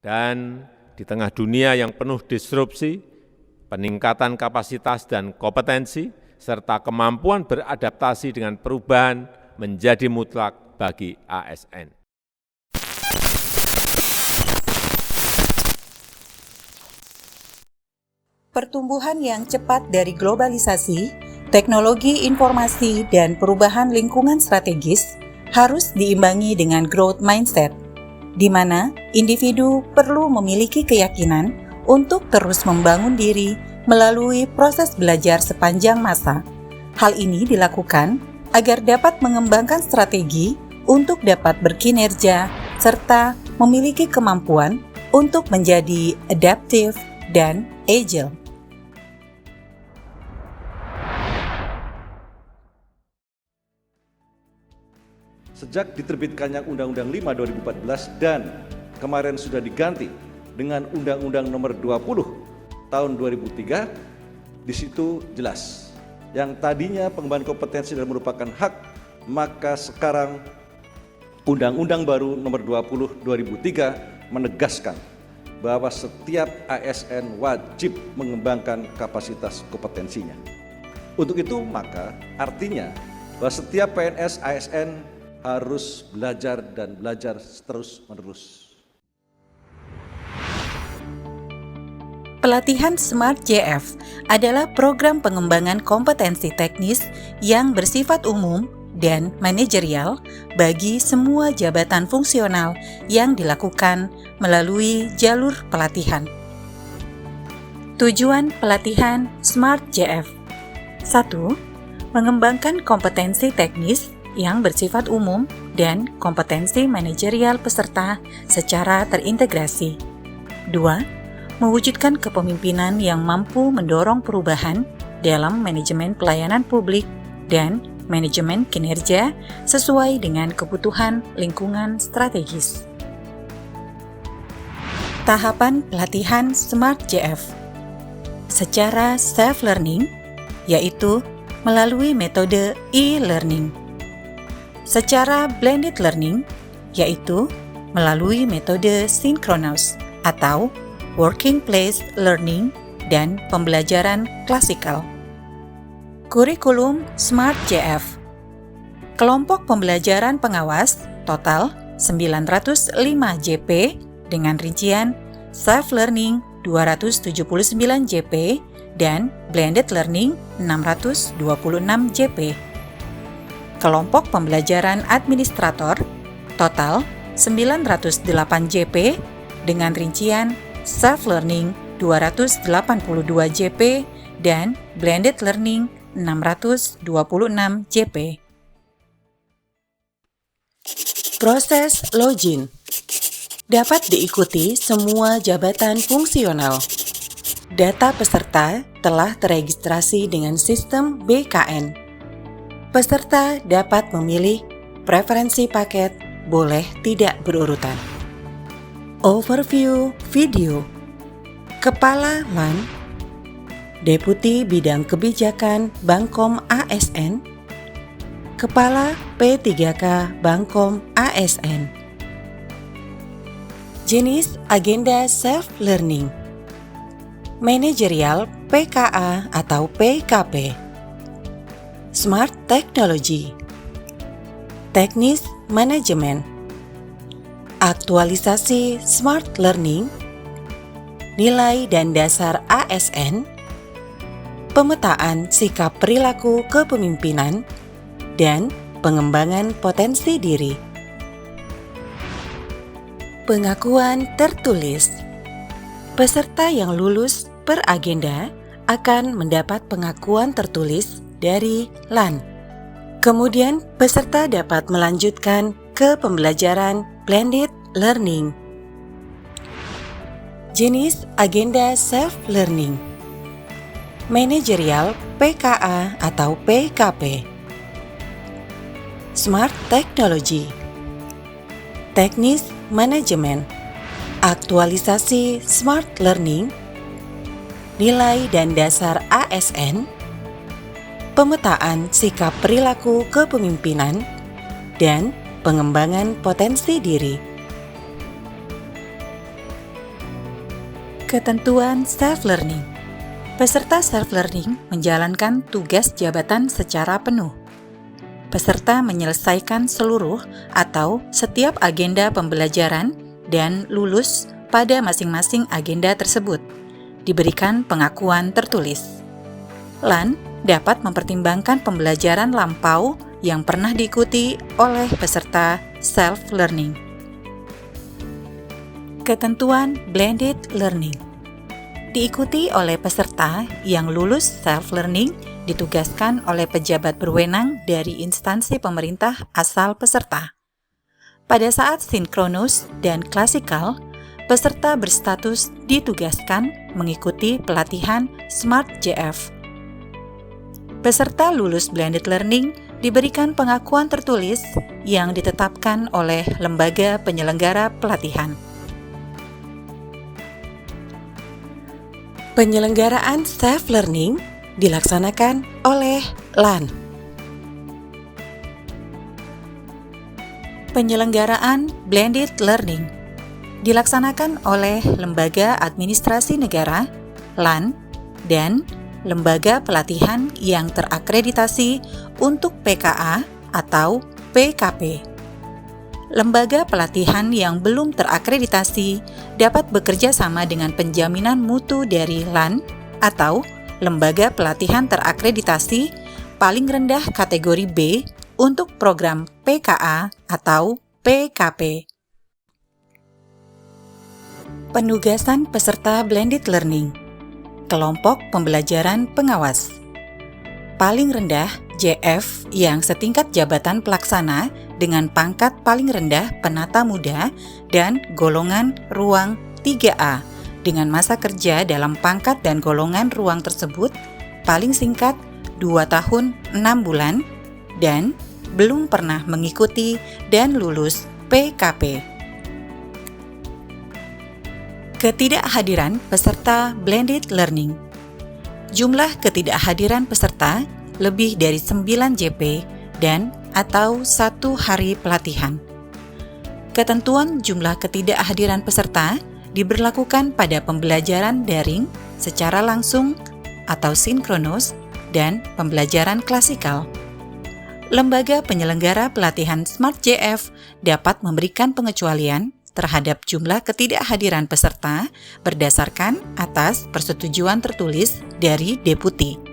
Dan di tengah dunia yang penuh disrupsi, peningkatan kapasitas dan kompetensi, serta kemampuan beradaptasi dengan perubahan menjadi mutlak bagi ASN. Pertumbuhan yang cepat dari globalisasi, teknologi informasi, dan perubahan lingkungan strategis harus diimbangi dengan growth mindset, di mana individu perlu memiliki keyakinan untuk terus membangun diri melalui proses belajar sepanjang masa. Hal ini dilakukan agar dapat mengembangkan strategi untuk dapat berkinerja serta memiliki kemampuan untuk menjadi adaptif dan agile. Sejak diterbitkannya Undang-Undang 5 2014 dan kemarin sudah diganti dengan Undang-Undang Nomor 20 Tahun 2003, di situ jelas yang tadinya pengembangan kompetensi adalah merupakan hak, maka sekarang Undang-Undang baru Nomor 20 2003 menegaskan bahwa setiap ASN wajib mengembangkan kapasitas kompetensinya. Untuk itu maka artinya bahwa setiap PNS ASN harus belajar dan belajar terus-menerus. Pelatihan Smart JF adalah program pengembangan kompetensi teknis yang bersifat umum dan manajerial bagi semua jabatan fungsional yang dilakukan melalui jalur pelatihan. Tujuan pelatihan Smart JF: 1. Mengembangkan kompetensi teknis yang bersifat umum dan kompetensi manajerial peserta secara terintegrasi. 2. Mewujudkan kepemimpinan yang mampu mendorong perubahan dalam manajemen pelayanan publik dan manajemen kinerja sesuai dengan kebutuhan lingkungan strategis. Tahapan pelatihan Smart JF secara self-learning, yaitu melalui metode e-learning. Secara blended learning, yaitu melalui metode synchronous atau working place learning dan pembelajaran klasikal. Kurikulum Smart JF. Kelompok pembelajaran pengawas total 905 JP dengan rincian self-learning 279 JP dan blended learning 626 JP. Kelompok pembelajaran administrator total 908 JP dengan rincian self-learning 282 JP dan blended learning 626 JP. Proses login dapat diikuti semua jabatan fungsional. Data peserta telah teregistrasi dengan sistem BKN. Peserta dapat memilih preferensi paket boleh tidak berurutan. Overview video. Kepala LAN, Deputi Bidang Kebijakan Bankom ASN, Kepala P3K Bankom ASN. Jenis agenda self-learning. Manajerial PKA atau PKP. Smart Technology, teknis manajemen, aktualisasi Smart Learning, nilai dan dasar ASN, pemetaan sikap perilaku kepemimpinan, dan pengembangan potensi diri. Pengakuan tertulis. Peserta yang lulus per agenda akan mendapat pengakuan tertulis dari LAN. Kemudian peserta dapat melanjutkan ke pembelajaran blended learning. Jenis agenda self-learning. Manajerial PKA atau PKP. Smart Technology, teknis manajemen, aktualisasi Smart Learning, nilai dan dasar ASN, pemetaan sikap perilaku kepemimpinan, dan pengembangan potensi diri. Ketentuan self-learning. Peserta self-learning menjalankan tugas jabatan secara penuh. Peserta menyelesaikan seluruh atau setiap agenda pembelajaran dan lulus pada masing-masing agenda tersebut. Diberikan pengakuan tertulis. LAN dapat mempertimbangkan pembelajaran lampau yang pernah diikuti oleh peserta self-learning. Ketentuan blended learning. Diikuti oleh peserta yang lulus self-learning ditugaskan oleh pejabat berwenang dari instansi pemerintah asal peserta. Pada saat sinkronus dan klasikal, peserta berstatus ditugaskan mengikuti pelatihan Smart JF. Peserta lulus blended learning diberikan pengakuan tertulis yang ditetapkan oleh lembaga penyelenggara pelatihan. Penyelenggaraan self-learning dilaksanakan oleh LAN. Penyelenggaraan blended learning dilaksanakan oleh Lembaga Administrasi Negara, LAN, dan lembaga pelatihan yang terakreditasi untuk PKA atau PKP. Lembaga pelatihan yang belum terakreditasi dapat bekerja sama dengan penjaminan mutu dari LAN atau lembaga pelatihan terakreditasi paling rendah kategori B untuk program PKA atau PKP. Penugasan peserta blended learning. Kelompok pembelajaran pengawas. Paling rendah JF yang setingkat jabatan pelaksana dengan pangkat paling rendah penata muda dan golongan ruang 3A dengan masa kerja dalam pangkat dan golongan ruang tersebut paling singkat 2 tahun 6 bulan dan belum pernah mengikuti dan lulus PKP. Ketidakhadiran peserta blended learning. Jumlah ketidakhadiran peserta lebih dari 9 JP dan atau 1 hari pelatihan. Ketentuan jumlah ketidakhadiran peserta diberlakukan pada pembelajaran daring secara langsung atau sinkronus dan pembelajaran klasikal. Lembaga penyelenggara pelatihan Smart JF dapat memberikan pengecualian terhadap jumlah ketidakhadiran peserta berdasarkan atas persetujuan tertulis dari deputi.